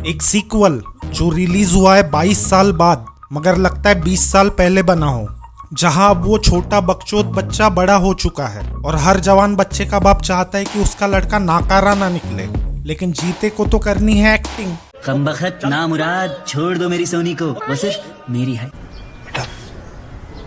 एक सीक्वल जो रिलीज हुआ है 22 साल बाद, मगर लगता है 20 साल पहले बना हो, जहां अब वो छोटा बकचोद बच्चा बड़ा हो चुका है और हर जवान बच्चे का बाप चाहता है कि उसका लड़का नाकारा ना निकले, लेकिन जीते को तो करनी है एक्टिंग। कमबख्त ना मुराद, छोड़ दो मेरी सोनी को, वो सिर्फ मेरी है। बेटा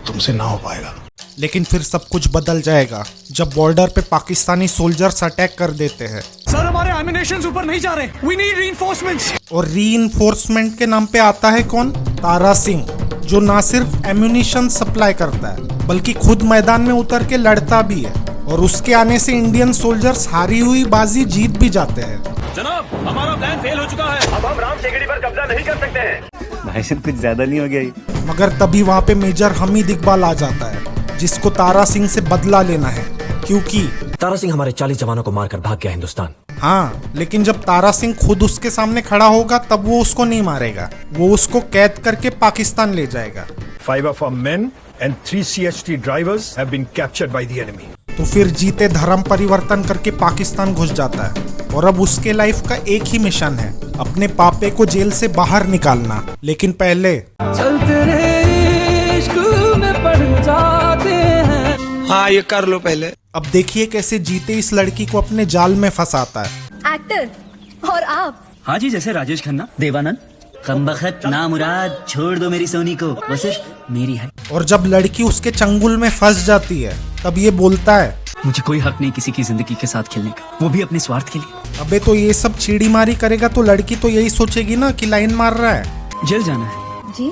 तुमसे ना हो पाएगा। लेकिन फिर सब कुछ बदल जाएगा जब बॉर्डर पे पाकिस्तानी सोल्जर्स अटैक कर देते हैं। सर हमारे एमिनेशंस ऊपर नहीं जा रहे, वी नीड रीइंफोर्समेंट्स। और रीइंफोर्समेंट के नाम पे आता है कौन? तारा सिंह, जो ना सिर्फ एम्यूनिशन सप्लाई करता है बल्कि खुद मैदान में उतर के लड़ता भी है, और उसके आने से इंडियन सोल्जर्स हारी हुई बाजी जीत भी जाते हैं। जनाब हमारा प्लान फेल हो चुका है, अब हम राम टेकड़ी पर कब्जा नहीं कर सकते हैं। भाई साहब कुछ ज्यादा नहीं हो गया? मगर तभी वहाँ पे मेजर हमीद इकबाल आ जाता है, जिसको तारा सिंह से बदला लेना है, क्योंकि तारा सिंह हमारे 40 जवानों को मारकर भाग गया हिंदुस्तान। हाँ, लेकिन जब तारा सिंह खुद उसके सामने खड़ा होगा तब वो उसको नहीं मारेगा, वो उसको कैद करके पाकिस्तान ले जाएगा। 5 of our men and 3 CHT drivers have been captured by the enemy. तो फिर जीते धर्म परिवर्तन करके पाकिस्तान घुस जाता है, और अब उसके लाइफ का एक ही मिशन है, अपने पापे को जेल से बाहर निकालना। लेकिन पहले चलते रहे इश्क में पड़ जाते हैं। हाँ ये कर लो पहले। अब देखिए कैसे जीते इस लड़की को अपने जाल में फंसाता है। एक्टर और आप? हाँ जी, जैसे राजेश खन्ना, देवानंद। कमबख्त ना मुराद, छोड़ दो मेरी सोनी को, वो सिर्फ मेरी है। और जब लड़की उसके चंगुल में फंस जाती है तब ये बोलता है, मुझे कोई हक नहीं किसी की जिंदगी के साथ खेलने का, वो भी अपने स्वार्थ के लिए। अबे तो ये सब चीड़ीमारी करेगा तो लड़की तो यही सोचेगी ना कि लाइन मार रहा है। जेल जाना है जी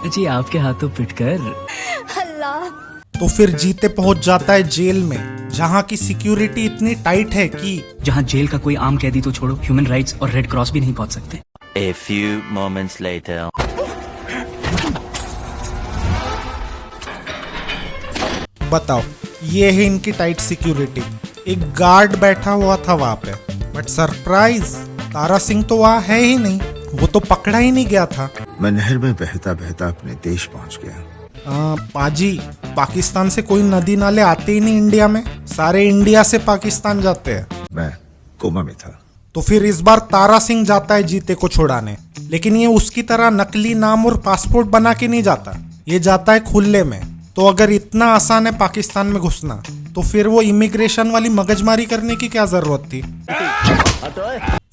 जी, आपके हाथों पिटकर। अल्लाह। तो फिर जीते पहुंच जाता है जेल में, जहां की सिक्योरिटी इतनी टाइट है कि जहाँ जेल का कोई आम कैदी तो छोड़ो, ह्यूमन राइट्स और रेड क्रॉस भी नहीं पहुंच सकते। A few moments later. बताओ, ये है इनकी टाइट सिक्योरिटी। एक गार्ड बैठा हुआ था वहां पे, बट सरप्राइज, तारा सिंह तो वहां है ही नहीं, वो तो पकड़ा ही नहीं गया था। मैं नहर में बहता बहता अपने देश पहुंच गया। पाजी, पाकिस्तान से कोई नदी नाले आते ही नहीं इंडिया में, सारे इंडिया से पाकिस्तान जाते हैं। मैं कोमा में था। तो फिर इस बार तारा सिंह जाता है जीते को छुड़ाने, लेकिन ये उसकी तरह नकली नाम और पासपोर्ट बना के नहीं जाता, ये जाता है खुले में। तो अगर इतना आसान है पाकिस्तान में घुसना, तो फिर वो इमिग्रेशन वाली मगजमारी करने की क्या जरूरत थी?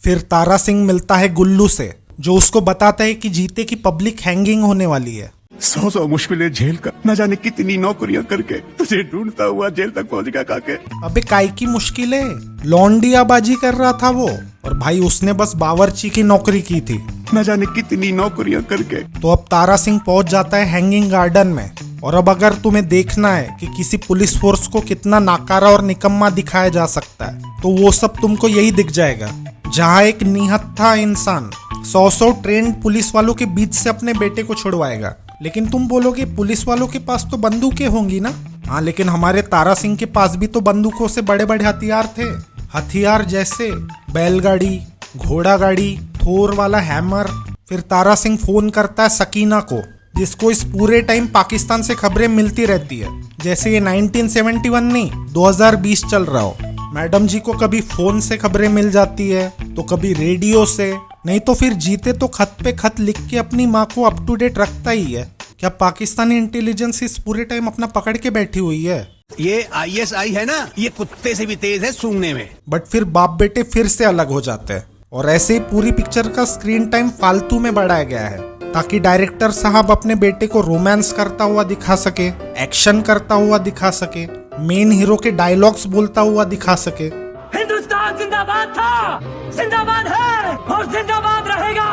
फिर तारा सिंह मिलता है गुल्लू से, जो उसको बताता है कि जीते की पब्लिक हैंगिंग होने वाली है। 100 मुश्किलें झेल कर न जाने कितनी नौकरियां करके तुझे ढूंढता हुआ जेल तक पहुंच गया काके। अबे काय की मुश्किल है, लौंडियाबाजी कर रहा था वो, और भाई उसने बस बावर्ची की नौकरी की थी। न जाने कितनी नौकरियां करके। तो अब तारा सिंह पहुंच जाता है हैंगिंग गार्डन में, और अब अगर तुम्हें देखना है कि किसी पुलिस फोर्स को कितना नाकारा और निकम्मा दिखाया जा सकता है, तो वो सब तुमको यही दिख जाएगा, जहाँ एक निहत्था इंसान 100 ट्रेंड पुलिस वालों के बीच से अपने बेटे को छुड़वाएगा। लेकिन तुम बोलोगे पुलिस वालों के पास तो बंदूकें होंगी ना? हाँ, लेकिन हमारे तारा सिंह के पास भी तो बंदूकों से बड़े बड़े हथियार थे, हथियार जैसे बैलगाड़ी, घोड़ा गाड़ी, थोर वाला हैमर। फिर तारा सिंह फोन करता है सकीना को, जिसको इस पूरे टाइम पाकिस्तान से खबरें मिलती रहती है, जैसे ये 1971 नहीं 2020 चल रहा हो। मैडम जी को कभी फोन से खबरें मिल जाती है, तो कभी रेडियो से, नहीं तो फिर जीते तो खत पे खत लिख के अपनी माँ को अप टू डेट रखता ही है। क्या पाकिस्तानी इंटेलिजेंस इस पूरे टाइम अपना पकड़ के बैठी हुई है? ये ISI है ना, ये कुत्ते से भी तेज है सूंघने में। बट फिर बाप बेटे फिर से अलग हो जाते हैं, और ऐसे ही पूरी पिक्चर का स्क्रीन टाइम फालतू में बढ़ाया गया है, ताकि डायरेक्टर साहब अपने बेटे को रोमांस करता हुआ दिखा सके, एक्शन करता हुआ दिखा सके, मेन हीरो के डायलॉग्स बोलता हुआ दिखा सके। हिंदुस्तान जिंदाबाद था, जिंदाबाद है और जिंदाबाद रहेगा।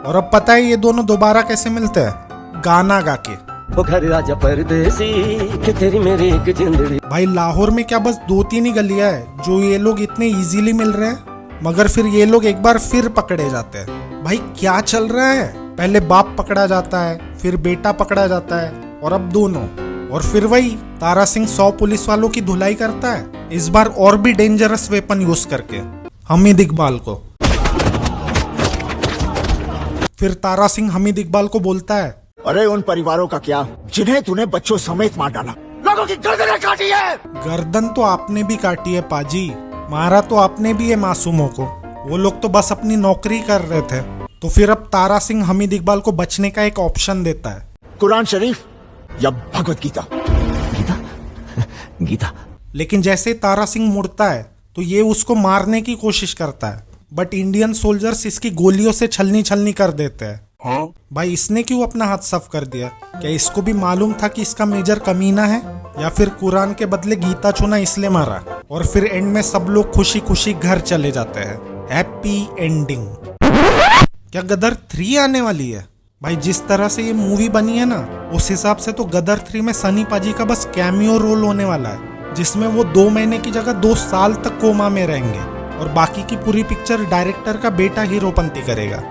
और अब पता है ये दोनों दोबारा कैसे मिलते हैं? गाना गा के। वो घर राजा परदेसी कि तेरी मेरी एक जिंदगी। भाई लाहौर में क्या बस 2-3 ही गलियां है जो ये लोग इतने इजीली मिल रहे हैं, मगर फिर ये लोग एक बार फिर पकड़े जाते हैं। भाई क्या चल रहा है? पहले बाप पकड़ा जाता है, फिर बेटा पकड़ा जाता है, और अब दोनों। और फिर वही तारा सिंह 100 पुलिस वालों की धुलाई करता है, इस बार और भी डेंजरस वेपन यूज करके, हमीद इकबाल को। फिर तारा सिंह हमीद इकबाल को बोलता है, अरे उन परिवारों का क्या जिन्हें तूने बच्चों समेत मार डाला, लोगों की गर्दनें काटी है। गर्दन तो आपने भी काटी है पाजी, मारा तो आपने भी है मासूमों को, वो लोग तो बस अपनी नौकरी कर रहे थे। तो फिर अब तारा सिंह हमीद इकबाल को बचने का एक ऑप्शन देता है, कुरान शरीफ या भगवत गीता। गीता। लेकिन जैसे तारा सिंह मुड़ता है तो ये उसको मारने की कोशिश करता है, बट इंडियन सोल्जर्स इसकी गोलियों से छलनी छलनी कर देते हैं। भाई इसने क्यों अपना हाथ साफ कर दिया? क्या इसको भी मालूम था कि इसका मेजर कमीना है, या फिर कुरान के बदले गीता चुना इसलिए मारा? और फिर एंड में सब लोग खुशी खुशी घर चले जाते हैं। Happy ending. क्या गदर 3 आने वाली है? भाई जिस तरह से ये मूवी बनी है ना, उस हिसाब से तो गदर 3 में सनी पाजी का बस कैमियो रोल होने वाला है, जिसमें वो 2 महीने की जगह 2 साल तक कोमा में रहेंगे और बाकी की पूरी पिक्चर डायरेक्टर का बेटा हीरोपंती करेगा।